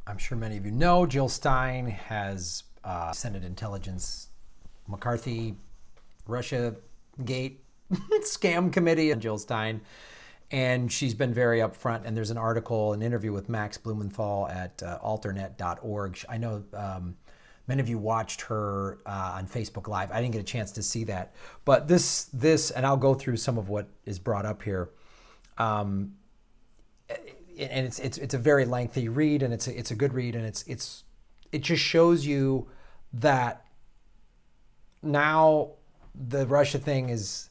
I'm sure many of you know, Jill Stein has Senate Intelligence McCarthy Russiagate scam committee and Jill Stein. And she's been very upfront. And there's an article, an interview with Max Blumenthal at AlterNet.org. I know many of you watched her on Facebook Live. I didn't get a chance to see that. But this, and I'll go through some of what is brought up here. And it's a very lengthy read, and it's a good read, and it just shows you that now the Russia thing is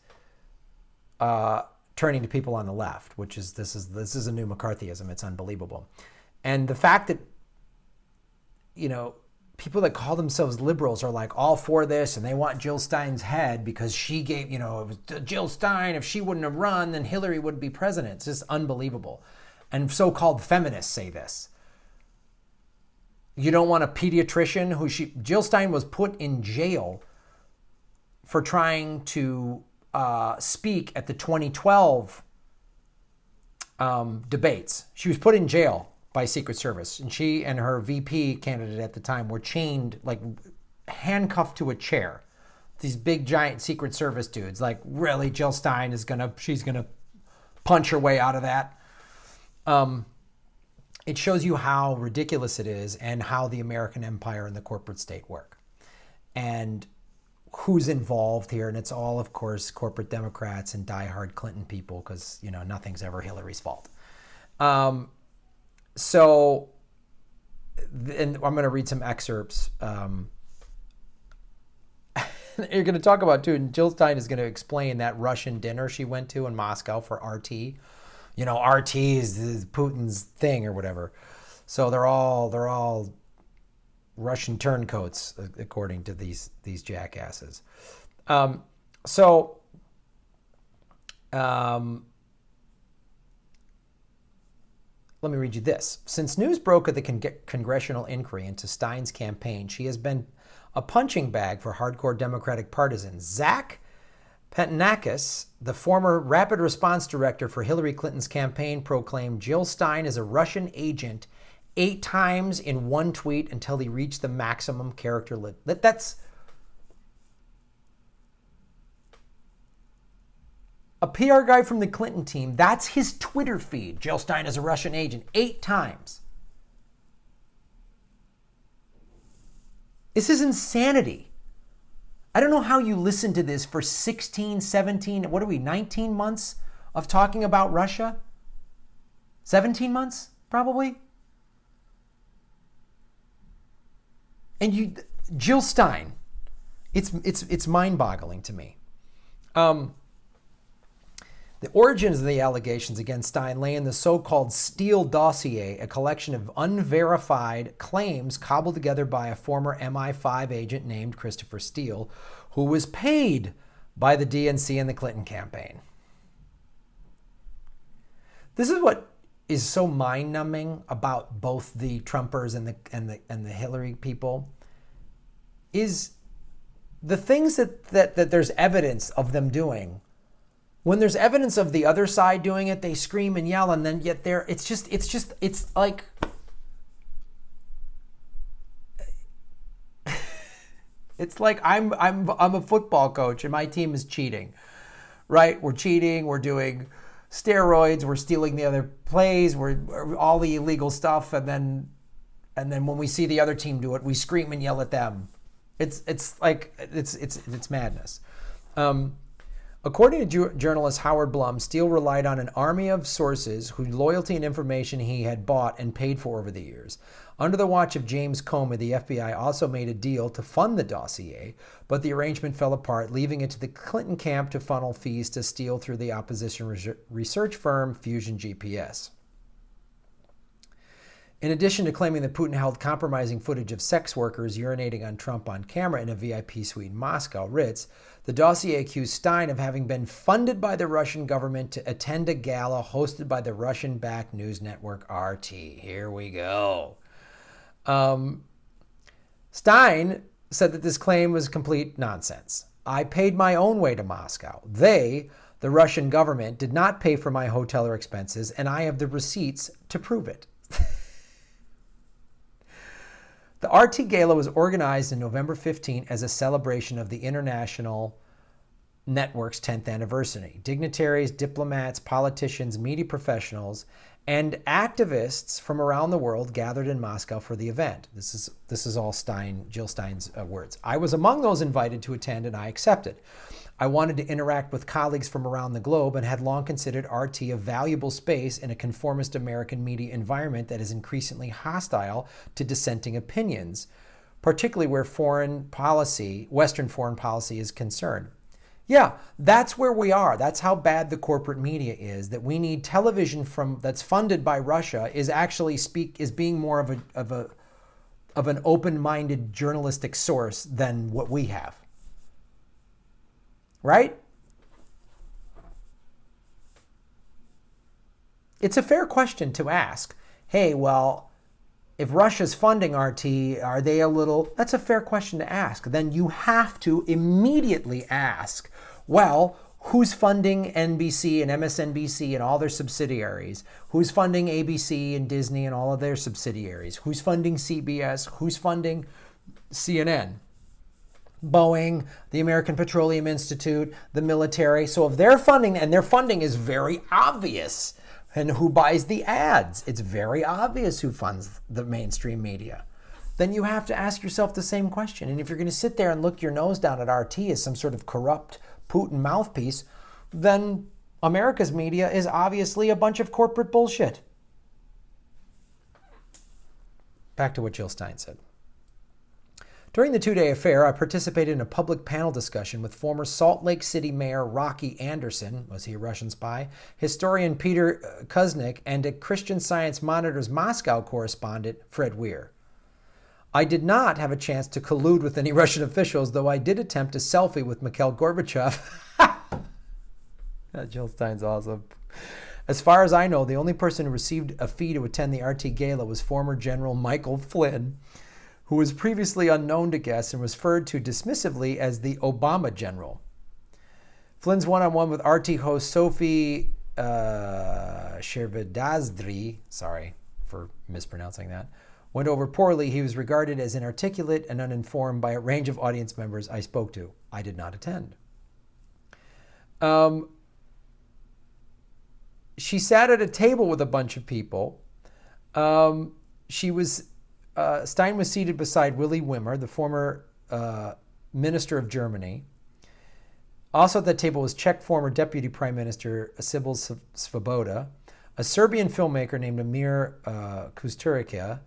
turning to people on the left, which is this is a new McCarthyism. It's unbelievable, and the fact that people that call themselves liberals are like all for this, and they want Jill Stein's head because she gave it was Jill Stein. If she wouldn't have run, then Hillary would be president. It's just unbelievable. And so-called feminists say this. You don't want a pediatrician Jill Stein was put in jail for trying to speak at the 2012 debates. She was put in jail by Secret Service, and she and her VP candidate at the time were chained, like handcuffed to a chair. These big giant Secret Service dudes, like, really, Jill Stein she's gonna punch her way out of that. It shows you how ridiculous it is and how the American empire and the corporate state work and who's involved here. And it's all, of course, corporate Democrats and diehard Clinton people because, nothing's ever Hillary's fault. And I'm going to read some excerpts. You're going to talk about, too, and Jill Stein is going to explain that Russian dinner she went to in Moscow for RT. RT is Putin's thing or whatever. So they're all Russian turncoats, according to these jackasses. Let me read you this. Since news broke of the congressional inquiry into Stein's campaign, she has been a punching bag for hardcore Democratic partisans. Zach Pentinakis, the former rapid response director for Hillary Clinton's campaign, proclaimed Jill Stein is a Russian agent 8 times in one tweet until he reached the maximum character limit. That's a PR guy from the Clinton team. That's his Twitter feed. Jill Stein is a Russian agent 8 times. This is insanity. I don't know how you listen to this for 16, 17, 19 months of talking about Russia? 17 months, probably? And Jill Stein, it's mind-boggling to me. The origins of the allegations against Stein lay in the so-called Steele Dossier, a collection of unverified claims cobbled together by a former MI5 agent named Christopher Steele, who was paid by the DNC and the Clinton campaign. This is what is so mind-numbing about both the Trumpers and the Hillary people, is the things that there's evidence of them doing. When there's evidence of the other side doing it, they scream and yell, and then yet it's like it's like I'm a football coach and my team is cheating, right? We're cheating, we're doing steroids, we're stealing the other plays, we're all the illegal stuff, and then when we see the other team do it, we scream and yell at them. It's madness. According to journalist Howard Blum, Steele relied on an army of sources whose loyalty and information he had bought and paid for over the years. Under the watch of James Comey, the FBI also made a deal to fund the dossier, but the arrangement fell apart, leaving it to the Clinton camp to funnel fees to Steele through the opposition research firm Fusion GPS. In addition to claiming that Putin held compromising footage of sex workers urinating on Trump on camera in a VIP suite in Moscow, Ritz, the dossier accused Stein of having been funded by the Russian government to attend a gala hosted by the Russian-backed news network RT. Here we go. Stein said that this claim was complete nonsense. I paid my own way to Moscow. They, the Russian government, did not pay for my hotel or expenses, and I have the receipts to prove it. RT Gala was organized in November 15 as a celebration of the International Network's 10th anniversary. Dignitaries, diplomats, politicians, media professionals, and activists from around the world gathered in Moscow for the event. This is all Jill Stein's words. I was among those invited to attend, and I accepted. I wanted to interact with colleagues from around the globe and had long considered RT a valuable space in a conformist American media environment that is increasingly hostile to dissenting opinions, particularly where Western foreign policy is concerned. Yeah, that's where we are. That's how bad the corporate media is, that we need television that's funded by Russia is being more of an open-minded journalistic source than what we have. Right? It's a fair question to ask. Hey, well, if Russia's funding RT, are they a little... That's a fair question to ask. Then you have to immediately ask, well, who's funding NBC and MSNBC and all their subsidiaries? Who's funding ABC and Disney and all of their subsidiaries? Who's funding CBS? Who's funding CNN? Boeing, the American Petroleum Institute, the military. So if they're funding, and their funding is very obvious, and who buys the ads? It's very obvious who funds the mainstream media. Then you have to ask yourself the same question. And if you're going to sit there and look your nose down at RT as some sort of corrupt Putin mouthpiece, then America's media is obviously a bunch of corporate bullshit. Back to what Jill Stein said. During the two-day affair, I participated in a public panel discussion with former Salt Lake City Mayor Rocky Anderson, was he a Russian spy, historian Peter Kuznick, and a Christian Science Monitor's Moscow correspondent Fred Weir. I did not have a chance to collude with any Russian officials, though I did attempt a selfie with Mikhail Gorbachev. Jill Stein's awesome. As far as I know, the only person who received a fee to attend the RT Gala was former General Michael Flynn, who was previously unknown to guests and was referred to dismissively as the Obama General. Flynn's one-on-one with RT host Sophie Shervadazdri, sorry for mispronouncing that, went over poorly. He was regarded as inarticulate and uninformed by a range of audience members I spoke to. I did not attend. She sat at a table with a bunch of people. Stein was seated beside Willy Wimmer, the former minister of Germany. Also at that table was Czech former Deputy Prime Minister Sibyl Svoboda, a Serbian filmmaker named Amir Kusturica,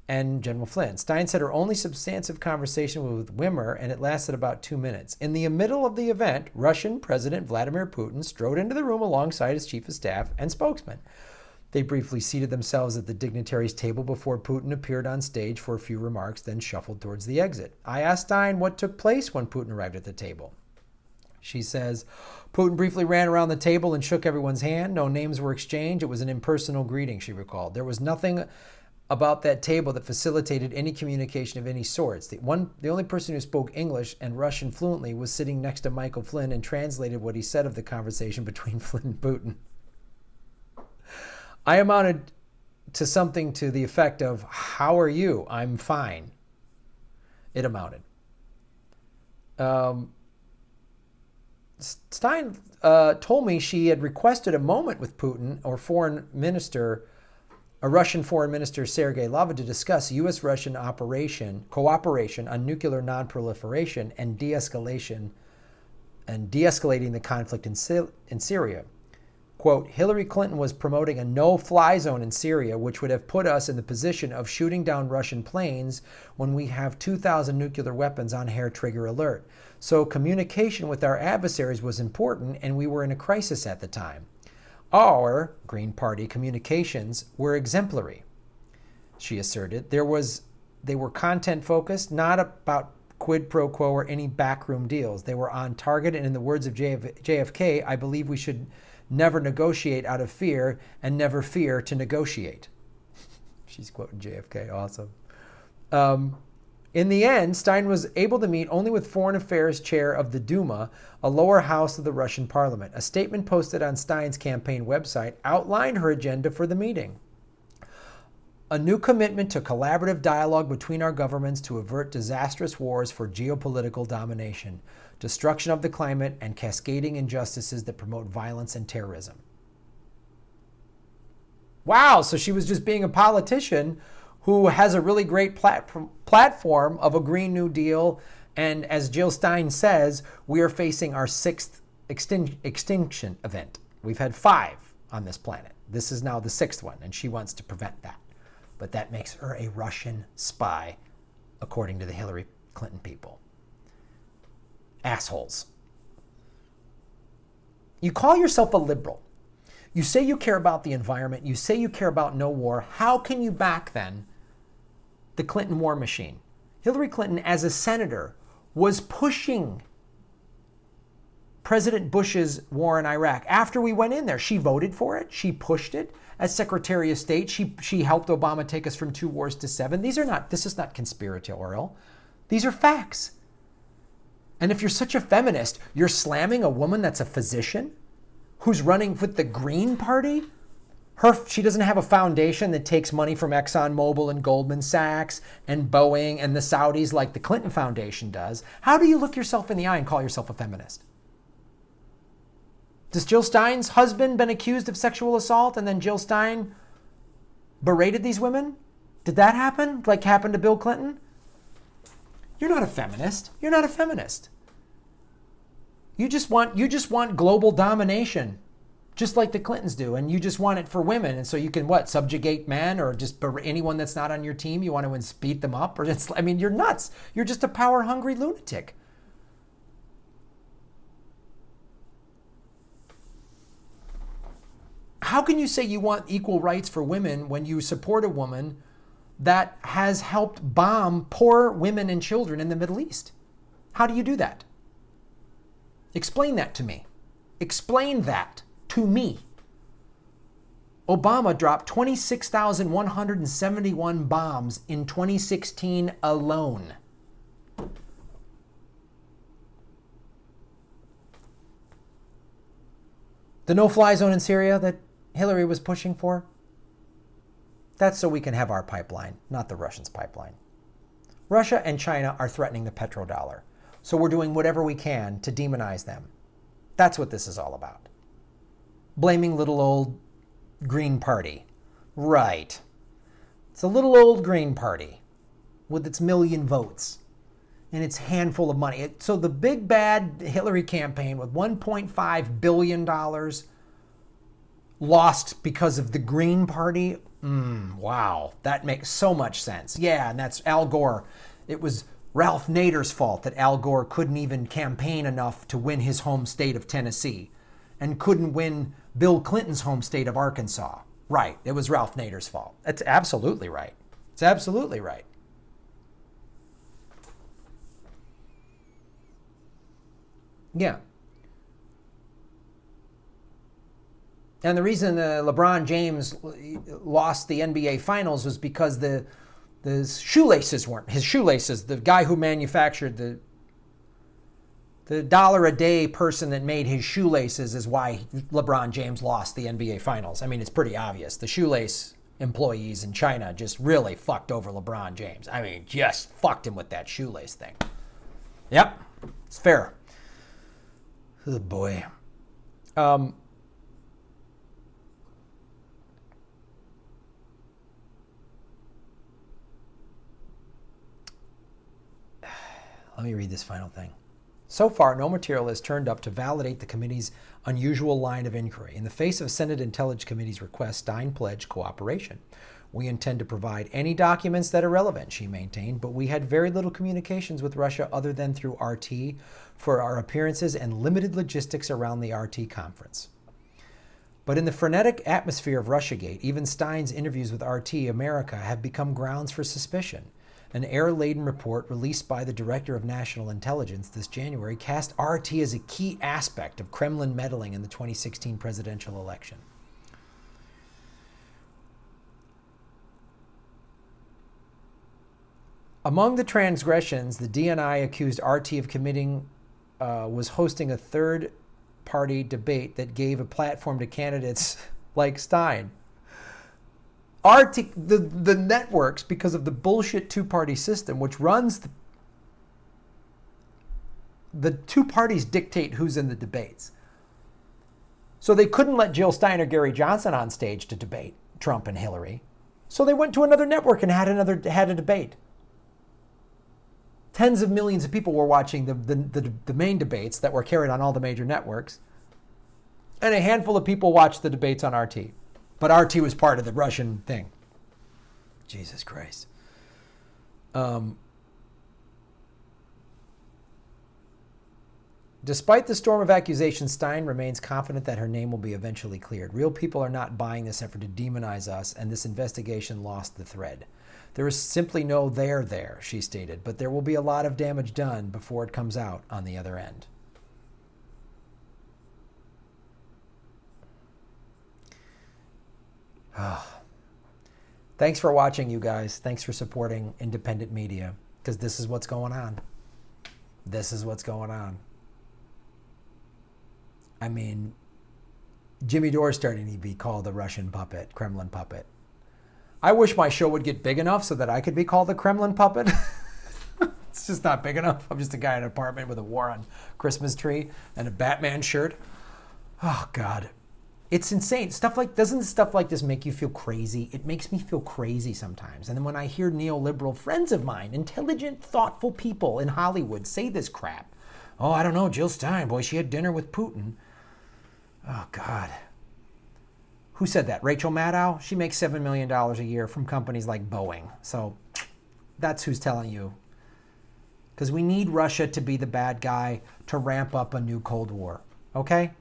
and General Flynn. Stein said her only substantive conversation was with Wimmer, and it lasted about 2 minutes. In the middle of the event, Russian President Vladimir Putin strode into the room alongside his chief of staff and spokesman. They briefly seated themselves at the dignitaries' table before Putin appeared on stage for a few remarks, then shuffled towards the exit. I asked Stein what took place when Putin arrived at the table. She says, Putin briefly ran around the table and shook everyone's hand. No names were exchanged. It was an impersonal greeting, she recalled. There was nothing about that table that facilitated any communication of any sorts. The only person who spoke English and Russian fluently was sitting next to Michael Flynn and translated what he said of the conversation between Flynn and Putin. I amounted to something to the effect of, how are you? I'm fine. It amounted. Stein told me she had requested a moment with Putin or Russian Foreign Minister Sergei Lavrov to discuss U.S.-Russian cooperation on nuclear nonproliferation and de-escalation and de-escalating the conflict in Syria. Quote, Hillary Clinton was promoting a no-fly zone in Syria, which would have put us in the position of shooting down Russian planes when we have 2,000 nuclear weapons on hair-trigger alert. So communication with our adversaries was important, and we were in a crisis at the time. Our Green Party communications were exemplary, she asserted. They were content-focused, not about quid pro quo or any backroom deals. They were on target, and in the words of JFK, I believe we should never negotiate out of fear and never fear to negotiate. She's quoting JFK, awesome. In the end, Stein was able to meet only with Foreign Affairs Chair of the Duma, a lower house of the Russian parliament. A statement posted on Stein's campaign website outlined her agenda for the meeting. A new commitment to collaborative dialogue between our governments to avert disastrous wars for geopolitical domination, destruction of the climate, and cascading injustices that promote violence and terrorism. Wow, so she was just being a politician who has a really great platform of a Green New Deal. And as Jill Stein says, we are facing our 6th extinction event. We've had 5 on this planet. This is now the 6th one, and she wants to prevent that. But that makes her a Russian spy, according to the Hillary Clinton people. Assholes. You call yourself a liberal. You say you care about the environment. You say you care about no war. How can you back then the Clinton war machine? Hillary Clinton, as a senator, was pushing President Bush's war in Iraq. After we went in there, she voted for it. She pushed it. As Secretary of State, she helped Obama take us from 2 wars to 7. This is not conspiratorial. These are facts. And if you're such a feminist, you're slamming a woman that's a physician who's running with the Green Party. She doesn't have a foundation that takes money from ExxonMobil and Goldman Sachs and Boeing and the Saudis like the Clinton Foundation does. How do you look yourself in the eye and call yourself a feminist? Does Jill Stein's husband been accused of sexual assault and then Jill Stein berated these women? Did that happen? Like happened to Bill Clinton? You're not a feminist. You're not a feminist. You just want global domination, just like the Clintons do, and you just want it for women, and so you can subjugate men or just anyone that's not on your team. You want to beat them up, you're nuts. You're just a power-hungry lunatic. How can you say you want equal rights for women when you support a woman that has helped bomb poor women and children in the Middle East? How do you do that? Explain that to me. Explain that to me. Obama dropped 26,171 bombs in 2016 alone. The no-fly zone in Syria that Hillary was pushing for, that's so we can have our pipeline, not the Russians' pipeline. Russia and China are threatening the petrodollar, so we're doing whatever we can to demonize them. That's what this is all about. Blaming little old Green Party. Right. It's a little old Green Party with its million votes and its handful of money. So the big bad Hillary campaign with $1.5 billion lost because of the Green Party. Wow, that makes so much sense. Yeah, and that's Al Gore. It was Ralph Nader's fault that Al Gore couldn't even campaign enough to win his home state of Tennessee and couldn't win Bill Clinton's home state of Arkansas. Right, it was Ralph Nader's fault. That's absolutely right. It's absolutely right. Yeah. And the reason LeBron James lost the NBA Finals was because the shoelaces weren't his shoelaces. The guy who manufactured the $1-a-day person that made his shoelaces is why LeBron James lost the NBA Finals. I mean, it's pretty obvious. The shoelace employees in China just really fucked over LeBron James. I mean, just fucked him with that shoelace thing. Yep, it's fair. Oh boy. Let me read this final thing. So far, no material has turned up to validate the committee's unusual line of inquiry. In the face of Senate Intelligence Committee's request, Stein pledged cooperation. We intend to provide any documents that are relevant, she maintained, but we had very little communications with Russia other than through RT for our appearances and limited logistics around the RT conference. But in the frenetic atmosphere of Russiagate, even Stein's interviews with RT America have become grounds for suspicion. An error-laden report released by the Director of National Intelligence this January cast RT as a key aspect of Kremlin meddling in the 2016 presidential election. Among the transgressions, the DNI accused RT of committing was hosting a third-party debate that gave a platform to candidates like Stein. the networks, because of the bullshit two-party system, which runs the two parties dictate who's in the debates. So they couldn't let Jill Stein or Gary Johnson on stage to debate Trump and Hillary. So they went to another network and had a debate. Tens of millions of people were watching the main debates that were carried on all the major networks. And a handful of people watched the debates on RT. But RT was part of the Russian thing. Jesus Christ. Despite the storm of accusations, Stein remains confident that her name will be eventually cleared. Real people are not buying this effort to demonize us, and this investigation lost the thread. There is simply no there, she stated, but there will be a lot of damage done before it comes out on the other end. Thanks for watching, you guys. Thanks for supporting independent media, because this is what's going on. This is what's going on. I mean, Jimmy Dore's starting to be called the Russian puppet, Kremlin puppet. I wish my show would get big enough so that I could be called the Kremlin puppet. It's just not big enough. I'm just a guy in an apartment with a war on Christmas tree and a Batman shirt. Oh, God. It's insane. Doesn't stuff like this make you feel crazy? It makes me feel crazy sometimes. And then when I hear neoliberal friends of mine, intelligent, thoughtful people in Hollywood say this crap. Oh, I don't know, Jill Stein, boy, she had dinner with Putin. Oh, God. Who said that? Rachel Maddow? She makes $7 million a year from companies like Boeing. So that's who's telling you. Because we need Russia to be the bad guy to ramp up a new Cold War. Okay?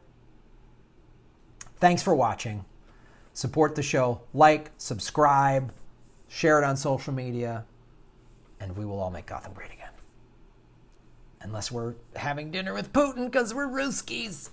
Thanks for watching. Support the show. Like, subscribe, share it on social media, and we will all make Gotham great again. Unless we're having dinner with Putin because we're Ruskies.